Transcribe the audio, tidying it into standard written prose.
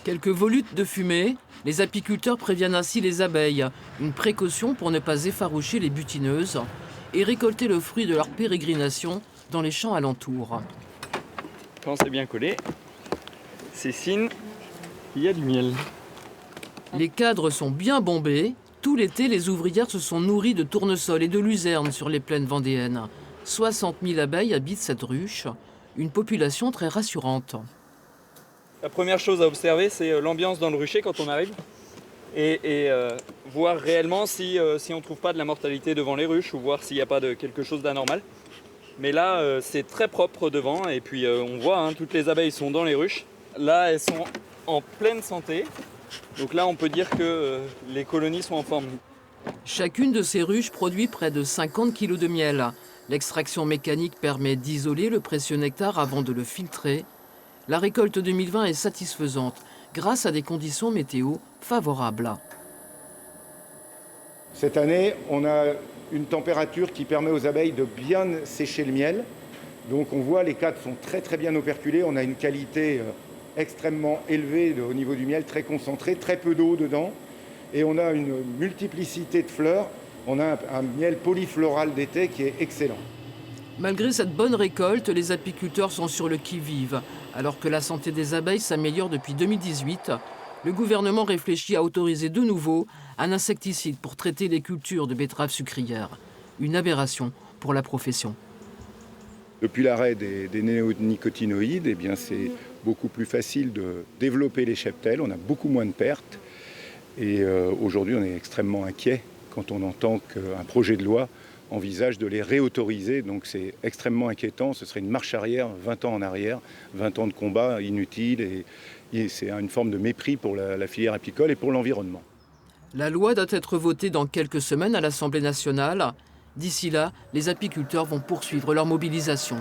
Quelques volutes de fumée, les apiculteurs préviennent ainsi les abeilles, une précaution pour ne pas effaroucher les butineuses et récolter le fruit de leur pérégrination dans les champs alentours. Quand c'est bien collé, c'est signe qu'il y a du miel. Les cadres sont bien bombés. Tout l'été, les ouvrières se sont nourries de tournesols et de luzernes sur les plaines vendéennes. 60 000 abeilles habitent cette ruche, une population très rassurante. La première chose à observer, c'est l'ambiance dans le rucher quand on arrive et voir réellement si on ne trouve pas de la mortalité devant les ruches ou voir s'il n'y a pas de quelque chose d'anormal. Mais là, c'est très propre devant et puis on voit, toutes les abeilles sont dans les ruches. Là, elles sont en pleine santé. Donc là, on peut dire que les colonies sont en forme. Chacune de ces ruches produit près de 50 kg de miel. L'extraction mécanique permet d'isoler le précieux nectar avant de le filtrer. La récolte 2020 est satisfaisante grâce à des conditions météo favorables. Cette année, on a une température qui permet aux abeilles de bien sécher le miel. Donc on voit les cadres sont très bien operculés. On a une qualité extrêmement élevée au niveau du miel, très concentré, très peu d'eau dedans. Et on a une multiplicité de fleurs. On a un miel polyfloral d'été qui est excellent. Malgré cette bonne récolte, les apiculteurs sont sur le qui-vive. Alors que la santé des abeilles s'améliore depuis 2018, le gouvernement réfléchit à autoriser de nouveau un insecticide pour traiter les cultures de betteraves sucrières. Une aberration pour la profession. Depuis l'arrêt des néonicotinoïdes, eh bien c'est beaucoup plus facile de développer les cheptels. On a beaucoup moins de pertes. Et aujourd'hui, on est extrêmement inquiet quand on entend qu'un projet de loi envisage de les réautoriser. Donc c'est extrêmement inquiétant. Ce serait une marche arrière, 20 ans en arrière, 20 ans de combat inutile. Et c'est une forme de mépris pour la filière apicole et pour l'environnement. La loi doit être votée dans quelques semaines à l'Assemblée nationale. D'ici là, les apiculteurs vont poursuivre leur mobilisation.